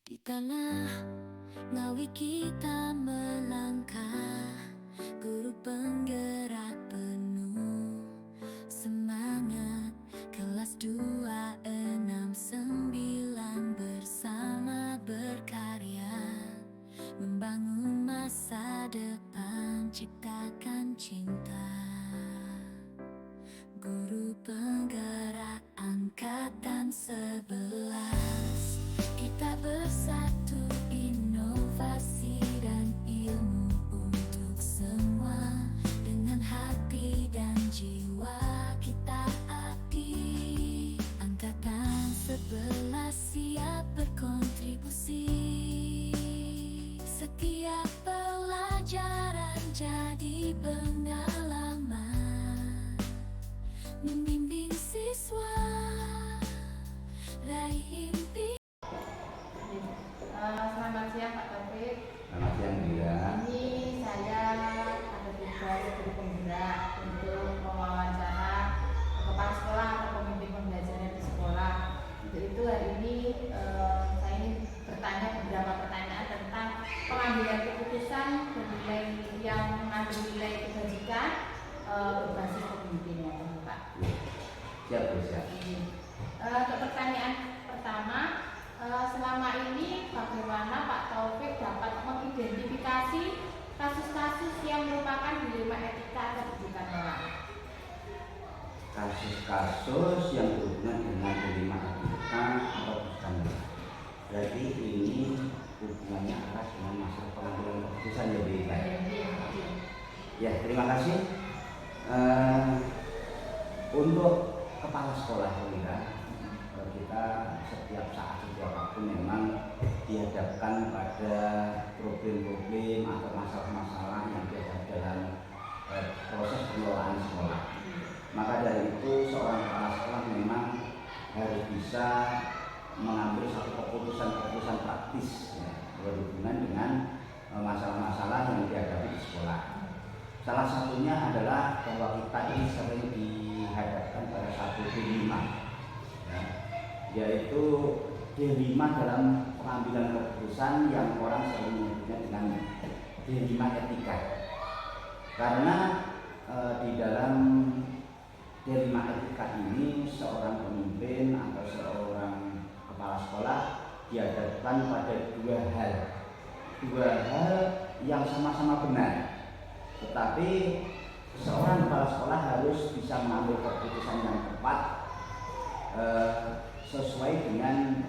Di tanah ngawi kita melangkah, guru penggerak penuh semangat. Kelas 269 bersama berkarya, membangun masa depan, ciptakan cinta. Guru penggerak angkatan 11, kita bersatu, inovasi dan ilmu untuk semua. Dengan hati dan jiwa kita abdi, angkatan 11 siap berkontribusi. Setiap pelajaran jadi pengalaman, membimbing siswa raih impian. Selamat siang Pak Taufik. Selamat siang Dia. Ini saya ada tugas guru penggerak untuk mewawancara kepala sekolah atau pemimpin pembelajaran di sekolah. Untuk itu hari ini saya ingin bertanya beberapa pertanyaan tentang pengambilan keputusan bernilai yang mengambil nilai kebajikan berbasis kepemimpinan, Pak. Siap, Bu, siap. Untuk pertanyaan pertama, selama ini bagaimana Pak Taufik dapat mengidentifikasi kasus-kasus yang merupakan dilema etika atau kebijakan moral? Kasus-kasus yang berhubungan dengan dilema etika atau kebijakan moral. Berarti ini hubungannya erat dengan masalah pengambilan keputusan ya, Bu. Ya, terima kasih. Untuk kepala sekolah kita setiap saat, setiap waktu memang dihadapkan pada problem-problem atau masalah-masalah yang ada dalam proses pengelolaan sekolah. Maka dari itu seorang kepala sekolah memang harus bisa mengambil satu keputusan-keputusan praktis ya, berhubungan dengan masalah-masalah yang dihadapi di sekolah. Salah satunya adalah bahwa kita ini sering dihadapkan pada satu dilema, ya, yaitu dilema dalam pengambilan keputusan yang orang sering menyebutnya dengan dilema etika. Karena di dalam dilema etika ini seorang pemimpin atau seorang kepala sekolah dihadapkan pada dua hal yang sama-sama benar. Tetapi seorang kepala sekolah harus bisa mengambil keputusan yang tepat sesuai dengan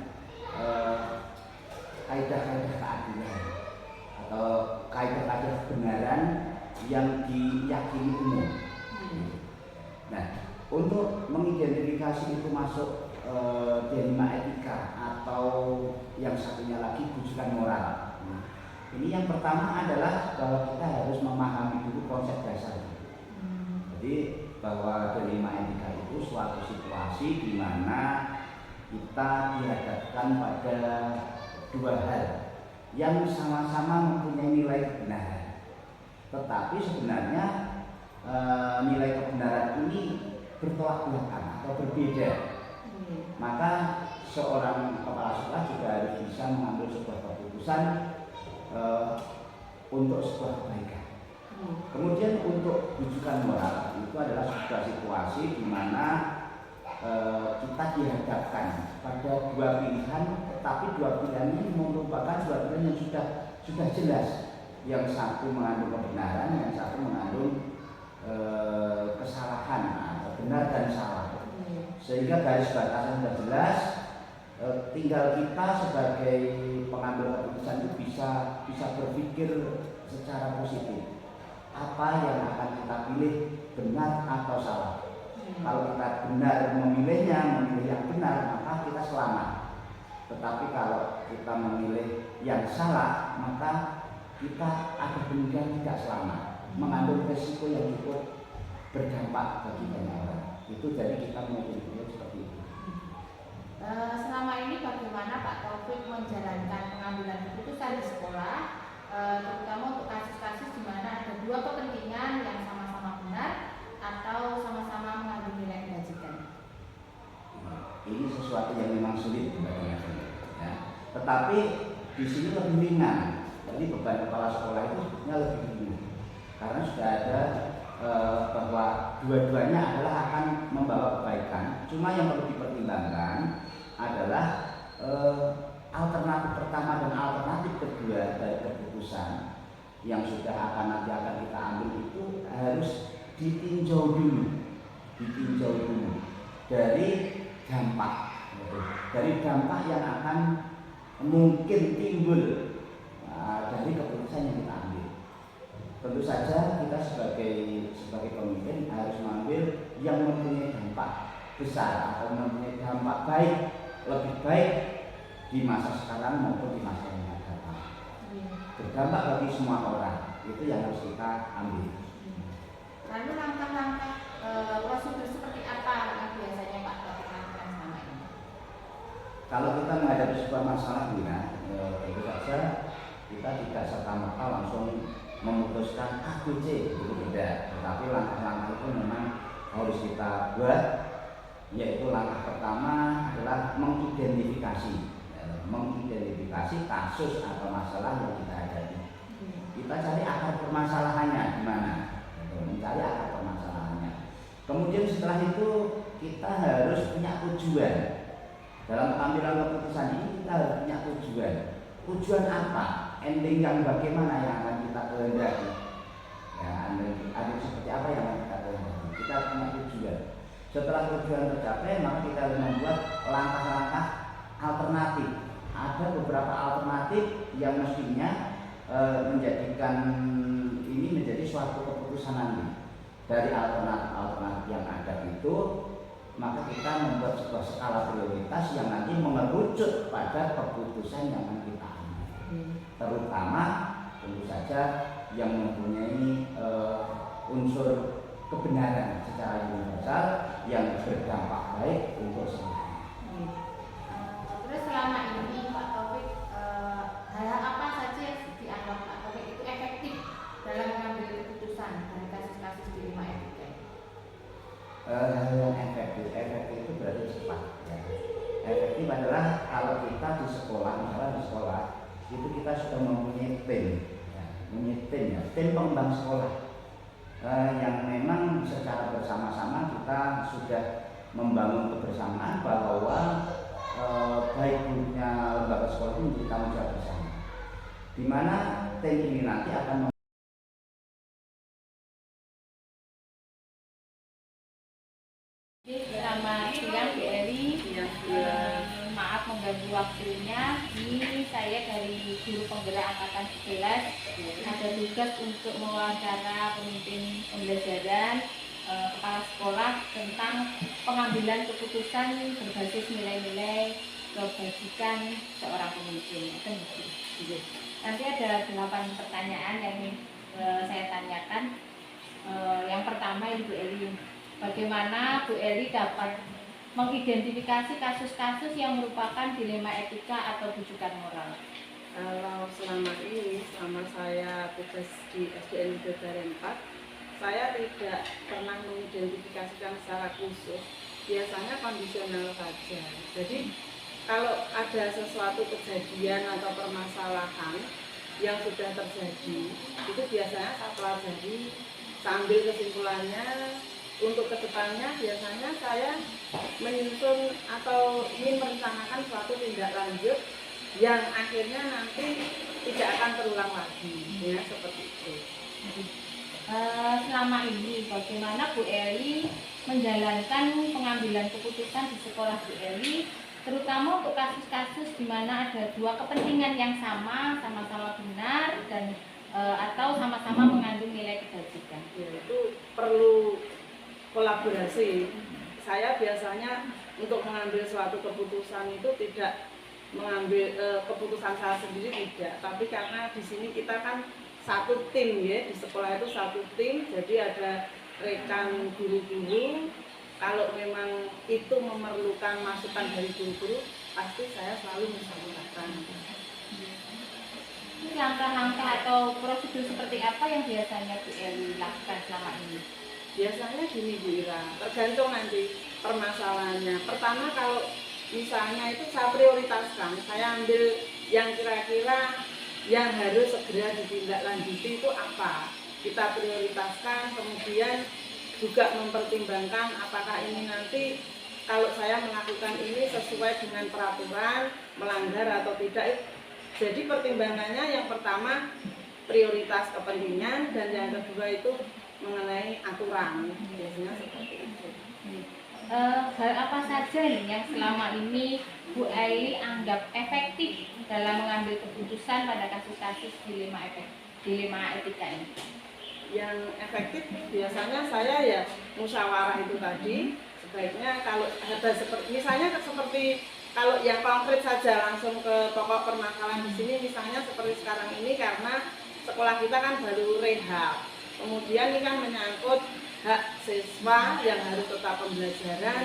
kaidah-kaidah keadilan atau kaidah-kaidah kebenaran yang diyakini umum. Nah, untuk mengidentifikasi itu masuk dilema etika atau yang satunya lagi bujukan moral. Ini yang pertama adalah bahwa kita harus memahami dulu konsep dasar. Jadi bahwa dilema etika itu suatu situasi di mana kita dihadapkan pada dua hal yang sama-sama mempunyai nilai kebenaran. Tetapi sebenarnya nilai kebenaran ini bertolak belakang atau berbeda. Maka seorang kepala sekolah juga harus bisa mengambil sebuah keputusan untuk sebuah kebaikan. Kemudian untuk rujukan moral itu adalah sebuah situasi di mana kita dihadapkan pada dua pilihan, tetapi dua pilihan ini merupakan dua pilihan yang sudah jelas. Yang satu mengandung kebenaran, yang satu mengandung kesalahan, atau benar dan salah. Sehingga garis batasan sudah jelas. Tinggal kita sebagai pengambil keputusan itu bisa berpikir secara positif. Apa yang akan kita pilih, benar atau salah? Kalau kita benar memilih yang benar, maka kita selamat. Tetapi kalau kita memilih yang salah, maka kita ada kemungkinan tidak selamat, mengandung resiko yang cukup berdampak bagi banyak orang. Itu jadi kita memilih seperti itu. Selama ini bagaimana Pak Taufik menjalankan pengambilan keputusan di sekolah, terutama untuk kasus-kasus di mana ada dua kepentingan yang sama-sama benar atau sama-sama mengandung nilai kebajikan? Ini sesuatu yang memang sulit bagi ya. Tetapi di sini lebih ringan. Jadi beban kepala sekolah itu sebetulnya lebih ringan karena sudah ada bahwa dua-duanya adalah akan membawa kebaikan. Cuma yang perlu dipertimbangkan adalah alternatif pertama dan alternatif kedua dari keputusan yang sudah nanti akan kita ambil itu harus ditinjau dulu dari dampak, yang akan mungkin timbul dari keputusan yang kita ambil. Tentu saja kita sebagai pemimpin harus mengambil yang mempunyai dampak besar atau mempunyai dampak baik, lebih baik di masa sekarang maupun di masa yang akan datang. Berdampak bagi semua orang, itu yang harus kita ambil. Lalu langkah-langkah prosedur seperti apa yang biasanya Pak Taufik lakukan selama ini? Kalau kita menghadapi sebuah masalah, tentu saja kita tidak serta-merta langsung memutuskan A, B, C, itu tidak. Tetapi langkah-langkah itu memang harus kita buat, yaitu langkah pertama adalah mengidentifikasi kasus atau masalah yang kita hadapi. Kita cari akar permasalahannya di mana, mencari akar permasalahannya. Kemudian setelah itu kita harus punya tujuan. Dalam pengambilan keputusan ini kita harus punya tujuan. Tujuan apa? Ending yang bagaimana yang akan kita kehendaki? Ya, ending seperti apa yang akan kita kehendaki? Kita punya tujuan. Setelah tujuan tercapai, maka kita harus membuat langkah-langkah alternatif. Ada beberapa alternatif yang mestinya menjadikan ini menjadi suatu keputusan nanti. Dari alternatif yang ada itu, maka kita membuat sebuah skala prioritas yang nanti mengerucut pada keputusan yang akan kita ambil. Terutama tentu saja yang mempunyai unsur kebenaran secara universal yang berdampak baik untuk semuanya. Terus selama ini Pak Taufik, hal apa saja yang dianggap Pak Taufik itu efektif dalam mengambil keputusan dari kasus-kasus di Lima Etika? Hal yang efektif itu berarti cepat. Ya. Efektif adalah kalau kita di sekolah, misalnya di sekolah itu kita sudah mempunyai tim pengembang sekolah yang memang secara bersama-sama kita sudah membangun kebersamaan bahwa baik buruknya lembaga sekolah itu menjadi tanggung jawab bersama, di mana tim ini nanti akan Selamat siang Bu Eli. Maaf mengganggu waktunya. Ini saya dari Guru Penggerak Angkatan 11 ada tugas untuk mewawancara pemimpin pembelajaran kepala sekolah tentang pengambilan keputusan berbasis nilai-nilai kebajikan seorang pemimpin. Nanti ada 8 pertanyaan yang saya tanyakan. Yang pertama Ibu Eli, bagaimana Bu Eli dapat mengidentifikasi kasus-kasus yang merupakan dilema etika atau rujukan moral? Kalau selama saya tugas di SDN Bidadari 4, saya tidak pernah mengidentifikasikan secara khusus, biasanya kondisional saja. Jadi kalau ada sesuatu kejadian atau permasalahan yang sudah terjadi, itu biasanya saya pelajari, saya ambil kesimpulannya. Untuk kedepannya biasanya saya menyusun atau ingin merencanakan suatu tindak lanjut yang akhirnya nanti tidak akan terulang lagi, ya seperti itu. Selama ini bagaimana Bu Eli menjalankan pengambilan keputusan di sekolah Bu Eli, terutama untuk kasus-kasus di mana ada dua kepentingan yang sama-sama benar dan atau sama-sama mengandung nilai kebajikan? Ya, itu perlu kolaborasi. Saya biasanya untuk mengambil suatu keputusan itu tidak mengambil keputusan saya sendiri, tidak, tapi karena di sini kita kan satu tim, ya, di sekolah itu satu tim, jadi ada rekan guru-guru. Kalau memang itu memerlukan masukan dari guru-guru, pasti saya selalu menyampaikan. Ini langkah-langkah atau prosedur seperti apa yang biasanya Bu Eli lakukan selama ini? Biasanya gini Bu Ira, tergantung nanti permasalahannya. Pertama kalau misalnya itu saya prioritaskan, saya ambil yang kira-kira yang harus segera ditindaklanjuti itu apa. Kita prioritaskan, kemudian juga mempertimbangkan apakah ini nanti kalau saya melakukan ini sesuai dengan peraturan, melanggar atau tidak. Jadi pertimbangannya yang pertama prioritas kepentingan, dan yang kedua itu mengenai aturan. Biasanya seperti itu. Hal apa saja nih yang selama ini Bu Aili anggap efektif dalam mengambil keputusan pada kasus-kasus dilema etika ini? Yang efektif biasanya saya ya musyawarah itu tadi. Sebaiknya kalau ada seperti misalnya seperti kalau yang konkret saja langsung ke pokok permasalahan di sini, misalnya seperti sekarang ini karena sekolah kita kan baru rehab, kemudian ini kan menyangkut hak siswa yang harus tetap pembelajaran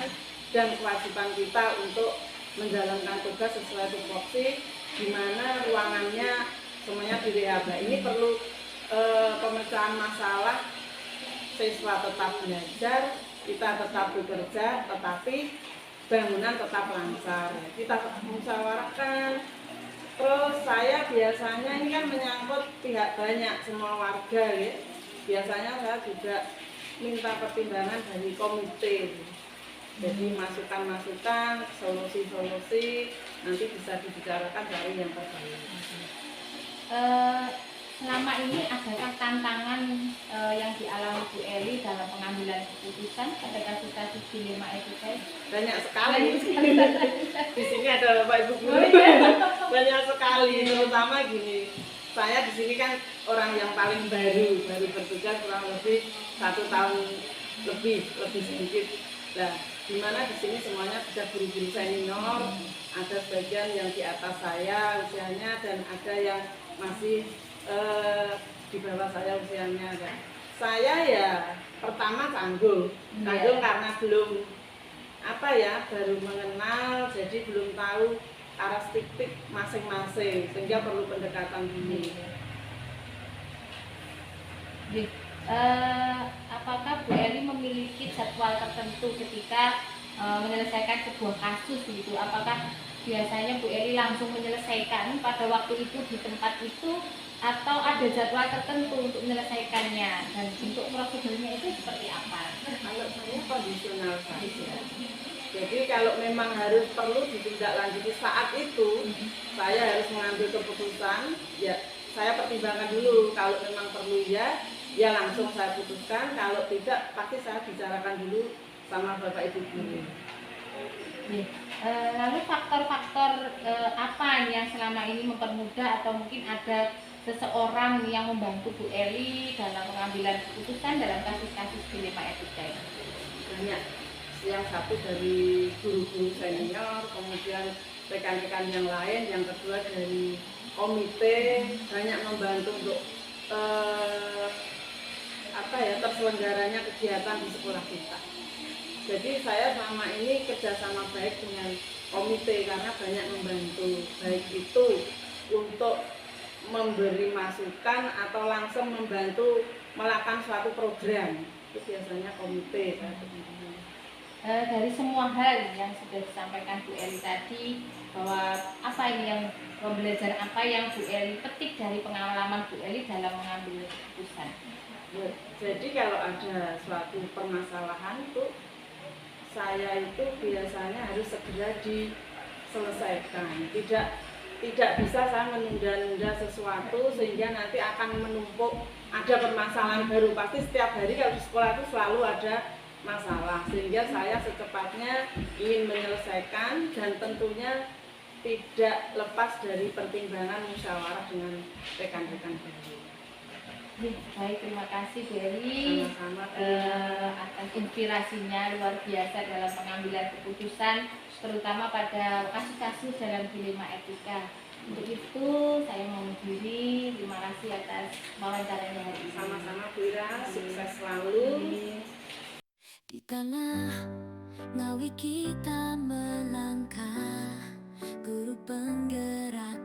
dan kewajiban kita untuk menjalankan tugas sesuai tupoksi, di mana ruangannya semuanya direhab. Ini perlu pemecahan masalah, siswa tetap belajar, kita tetap bekerja, tetapi bangunan tetap lancar. Kita musyawarahkan. Terus saya biasanya ini kan menyangkut pihak banyak, semua warga ya. Biasanya saya juga minta pertimbangan dari komite. Jadi masukan-masukan, solusi-solusi nanti bisa dibicarakan dari yang terbaik. Selama ini adakah tantangan yang dialami Bu Eli dalam pengambilan keputusan pada kasus-kasus dilema etika? Banyak sekali. Di sini ada Bapak Ibu guru. Banyak sekali, terutama gini. Saya di sini kan orang yang paling baru bertugas kurang lebih 1 tahun lebih sedikit. Nah, di mana di sini semuanya sudah guru-guru senior, ada sebagian yang di atas saya usianya dan ada yang masih di bawah saya usianya kan. Saya ya pertama canggung karena belum baru mengenal, jadi belum tahu karakteristik masing-masing, sehingga perlu pendekatan dulu. Apakah Bu Eli memiliki jadwal tertentu ketika menyelesaikan sebuah kasus gitu? Apakah biasanya Bu Eli langsung menyelesaikan pada waktu itu di tempat itu, atau ada jadwal tertentu untuk menyelesaikannya, dan untuk prosedurnya itu seperti apa? Kalau saya kondisional saja. Jadi kalau memang harus perlu ditindaklanjuti saat itu, saya harus mengambil keputusan. Ya, saya pertimbangkan dulu. Kalau memang perlu ya langsung saya putuskan. Kalau tidak, pasti saya bicarakan dulu sama Bapak Ibu guru. Lalu faktor-faktor apa yang selama ini mempermudah atau mungkin ada seseorang yang membantu Bu Eli dalam pengambilan keputusan dalam kasus-kasus dilema etika ini? Banyak. Yang satu dari guru-guru senior, kemudian rekan-rekan yang lain, yang kedua dari komite, banyak membantu untuk terselenggaranya kegiatan di sekolah kita. Jadi saya selama ini kerjasama baik dengan komite karena banyak membantu, baik itu untuk memberi masukan atau langsung membantu melakukan suatu program. Itu biasanya komite. Dari semua hal yang sudah disampaikan Bu Eli tadi, bahwa apa ini yang pembelajaran apa yang Bu Eli petik dari pengalaman Bu Eli dalam mengambil keputusan? Ya, jadi kalau ada suatu permasalahan itu, saya itu biasanya harus segera diselesaikan. Tidak bisa saya menunda-nunda sesuatu sehingga nanti akan menumpuk ada permasalahan baru. Pasti setiap hari kalau di sekolah itu selalu ada masalah, sehingga saya secepatnya ingin menyelesaikan dan tentunya tidak lepas dari pertimbangan musyawarah dengan rekan-rekan guru. Baik, terima kasih Bu Eli atas inspirasinya luar biasa dalam pengambilan keputusan, terutama pada kasus-kasus dalam dilema etika. Untuk itu saya mengakhiri, terima kasih atas wawancaranya hari ini. Sama-sama Bu Ira, sukses selalu. Di tanah Ngawi kita melangkah, guru penggerak